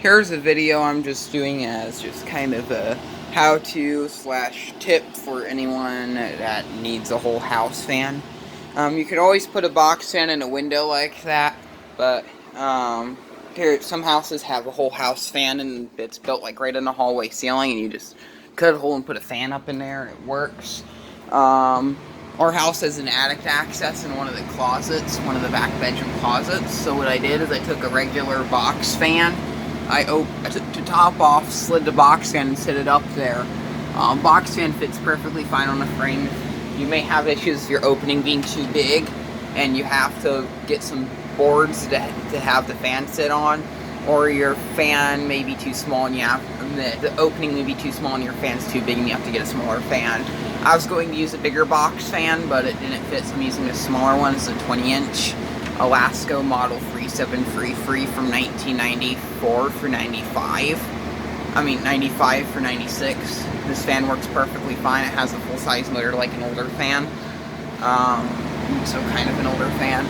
Here's a video I'm just doing as just kind of a how-to slash tip for anyone that needs a whole house fan. You could always put a box fan in a window like that, but here some houses have a whole house fan and it's built like right in the hallway ceiling, and you just cut a hole and put a fan up in there and it works. Our house has an attic access in one of the closets, one of the back bedroom closets. So what I did is I took a regular box fan. I took the top off, slid the box fan, and set it up there. Box fan fits perfectly fine on the frame. You may have issues with your opening being too big, and you have to get some boards to have the fan sit on, or your fan may be too small and the opening may be too small and your fan's too big and you have to get a smaller fan. I was going to use a bigger box fan, but it didn't fit, so I'm using a smaller one. It's a 20-inch Alaska Model 3733 from 1994 through 95. 95 for 96. This fan works perfectly fine. It has a full-size motor like an older fan. So kind of an older fan.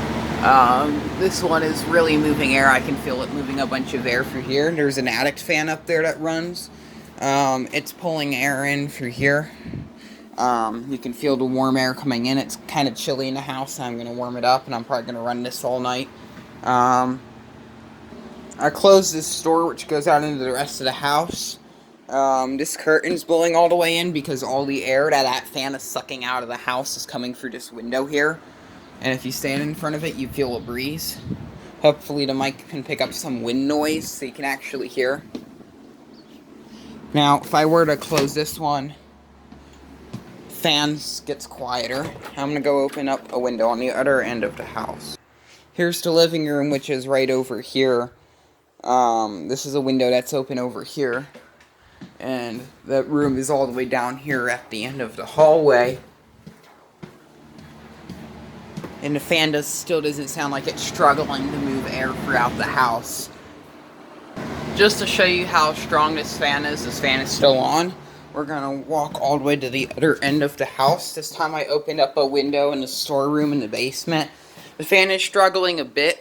This one is really moving air. I can feel it moving a bunch of air through here. There's an attic fan up there that runs. It's pulling air in through here. You can feel the warm air coming in. It's kind of chilly in the house, so I'm going to warm it up, and I'm probably going to run this all night. I closed this door, which goes out into the rest of the house. This curtain's blowing all the way in because all the air that fan is sucking out of the house is coming through this window here. And if you stand in front of it, you feel a breeze. Hopefully the mic can pick up some wind noise so you can actually hear. Now, if I were to close this one, fans gets quieter. I'm going to go open up a window on the other end of the house. Here's the living room, which is right over here. This is a window that's open over here. And the room is all the way down here at the end of the hallway. And the fan still doesn't sound like it's struggling to move air throughout the house. Just to show you how strong this fan is still on. We're going to walk all the way to the other end of the house. This time I opened up a window in the storeroom in the basement. The fan is struggling a bit.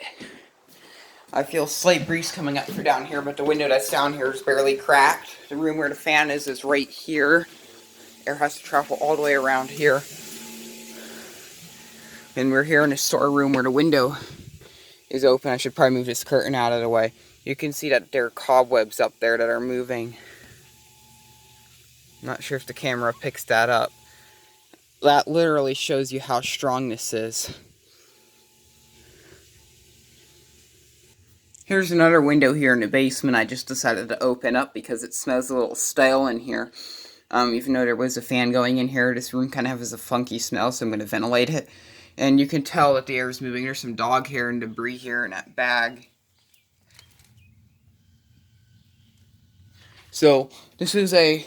I feel a slight breeze coming up from down here, but the window that's down here is barely cracked. The room where the fan is right here. Air has to travel all the way around here. And we're here in the storeroom where the window is open. I should probably move this curtain out of the way. You can see that there are cobwebs up there that are moving. I'm not sure if the camera picks that up. That literally shows you how strong this is. Here's another window here in the basement I just decided to open up because it smells a little stale in here. Even though there was a fan going in here, this room kind of has a funky smell, so I'm going to ventilate it. And you can tell that the air is moving. There's some dog hair and debris here in that bag. So, this is a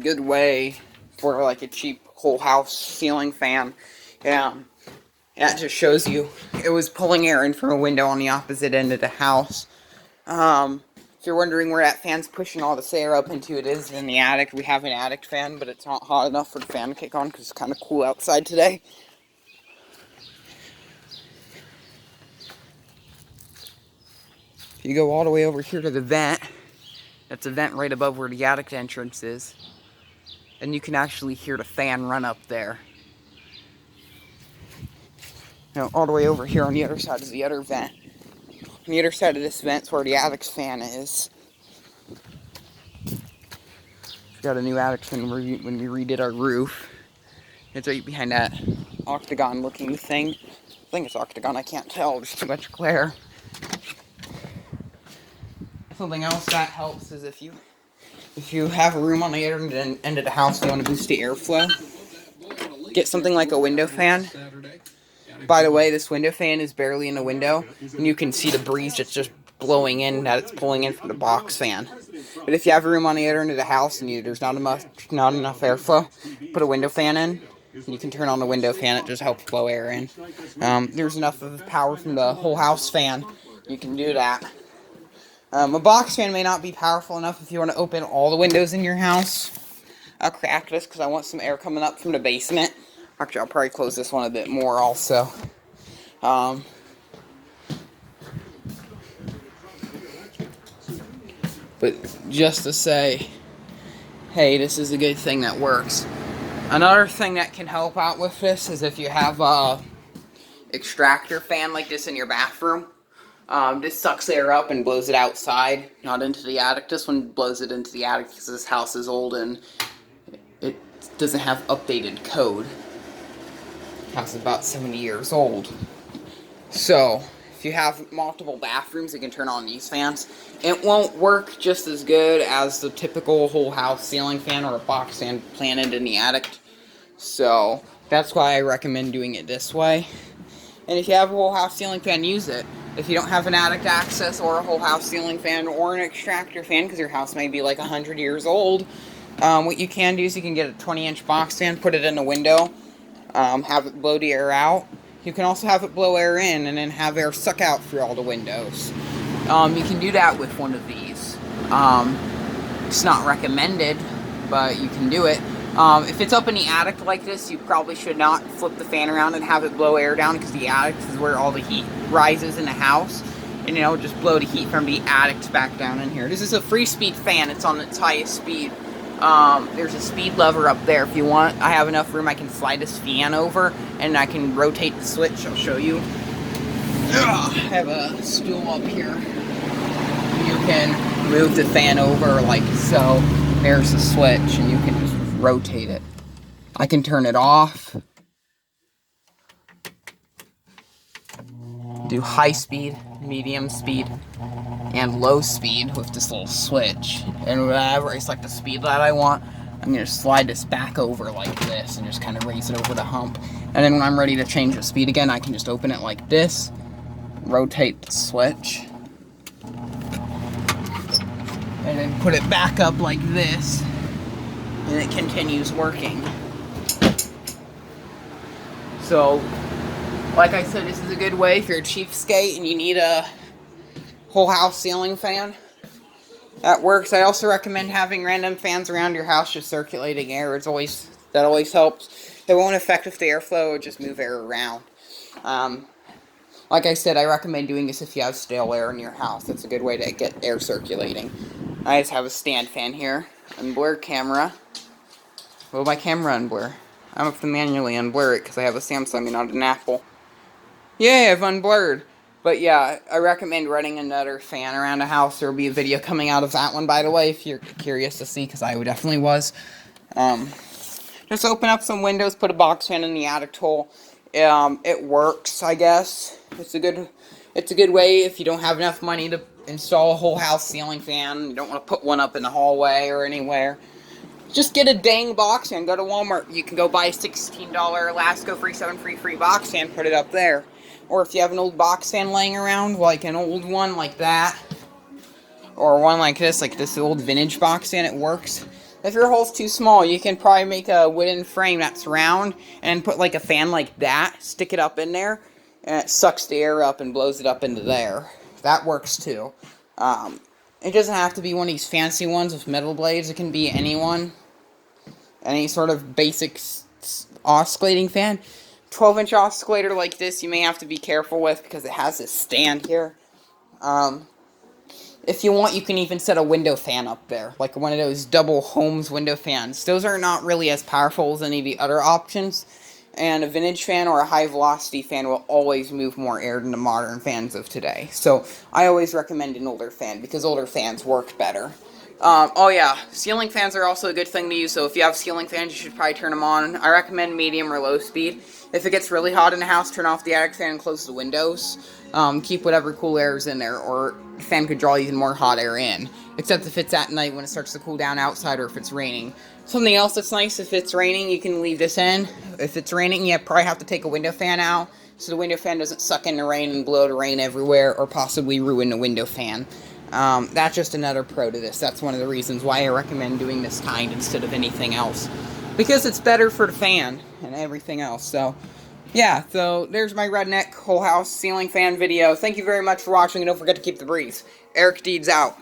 good way for like a cheap whole house ceiling fan. That just shows you it was pulling air in from a window on the opposite end of the house. If you're wondering where that fan's pushing all this air up into, it is in the attic. We have an attic fan, but it's not hot enough for the fan to kick on because it's kind of cool outside today. If you go all the way over here to the vent, that's a vent right above where the attic entrance is. And you can actually hear the fan run up there. Now, all the way over here on the other side is the other vent. On the other side of this vent is where the attic's fan is. We got a new attic fan when we redid our roof. It's right behind that octagon-looking thing. I think it's octagon, I can't tell. There's too much glare. Something else that helps is if you have a room on the other end of the house and you want to boost the airflow, get something like a window fan. By the way, this window fan is barely in the window, and you can see the breeze that's just blowing in, that it's pulling in from the box fan. But if you have a room on the other end of the house and there's not enough airflow, put a window fan in. You can turn on the window fan, it just helps blow air in. There's enough of power from the whole house fan, you can do that. A box fan may not be powerful enough if you want to open all the windows in your house. I'll crack this because I want some air coming up from the basement. Actually, I'll probably close this one a bit more also. but just to say, hey, this is a good thing that works. Another thing that can help out with this is if you have a extractor fan like this in your bathroom. This sucks air up and blows it outside, not into the attic. This one blows it into the attic because this house is old and it doesn't have updated code. The house is about 70 years old. So, if you have multiple bathrooms, you can turn on these fans. It won't work just as good as the typical whole house ceiling fan or a box fan planted in the attic. So, that's why I recommend doing it this way. And if you have a whole house ceiling fan, use it. If you don't have an attic access or a whole house ceiling fan or an extractor fan, because your house may be like 100 years old, what you can do is you can get a 20-inch box fan, put it in the window, have it blow the air out. You can also have it blow air in and then have air suck out through all the windows. You can do that with one of these. It's not recommended, but you can do it. If it's up in the attic like this, you probably should not flip the fan around and have it blow air down, because the attic is where all the heat rises in the house, and it'll just blow the heat from the attics back down in here. This is a free speed fan. It's on its highest speed. There's a speed lever up there if you want. I have enough room I can slide this fan over and I can rotate the switch. I'll show you. I have a stool up here. You can move the fan over like so. There's the switch and you can just rotate it. I can turn it off. Do high speed, medium speed, and low speed with this little switch. And whenever I select the speed that I want, I'm going to slide this back over like this and just kind of raise it over the hump. And then when I'm ready to change the speed again, I can just open it like this, rotate the switch, and then put it back up like this, and it continues working. So, like I said, this is a good way if you're a cheapskate and you need a whole house ceiling fan. That works. I also recommend having random fans around your house just circulating air. That always helps. It won't affect if the airflow or just move air around. Like I said, I recommend doing this if you have stale air in your house. That's a good way to get air circulating. I just have a stand fan here. Unblur camera. Will my camera unblur? I have to manually unblur it because I have a Samsung and not an Apple. Yeah, I've unblurred. But yeah, I recommend running another fan around the house. There will be a video coming out of that one, by the way, if you're curious to see, because I definitely was. Just open up some windows, put a box fan in the attic hole. It works, I guess. It's a good way if you don't have enough money to install a whole house ceiling fan. You don't want to put one up in the hallway or anywhere. Just get a dang box fan. Go to Walmart. You can go buy a $16 Lasco 7 free box fan, put it up there. Or if you have an old box fan laying around, like an old one like that, or one like this old vintage box fan, it works. If your hole's too small, you can probably make a wooden frame that's round and put like a fan like that, stick it up in there, and it sucks the air up and blows it up into there. That works too. It doesn't have to be one of these fancy ones with metal blades. It can be anyone. Any sort of basic oscillating fan. 12-inch oscillator like this you may have to be careful with because it has this stand here. If you want, you can even set a window fan up there, like one of those double Holmes window fans. Those are not really as powerful as any of the other options, and a vintage fan or a high-velocity fan will always move more air than the modern fans of today. So I always recommend an older fan because older fans work better. Oh yeah, ceiling fans are also a good thing to use, so if you have ceiling fans, you should probably turn them on. I recommend medium or low speed. If it gets really hot in the house, turn off the attic fan and close the windows. Keep whatever cool air is in there, or the fan could draw even more hot air in. Except if it's at night when it starts to cool down outside or if it's raining. Something else that's nice, if it's raining, you can leave this in. If it's raining, you probably have to take a window fan out, so the window fan doesn't suck in the rain and blow the rain everywhere, or possibly ruin the window fan. That's just another pro to this. That's one of the reasons why I recommend doing this kind instead of anything else. Because it's better for the fan and everything else. So, yeah. So, there's my Redneck whole house ceiling fan video. Thank you very much for watching, and don't forget to keep the breeze. Eric Deeds out.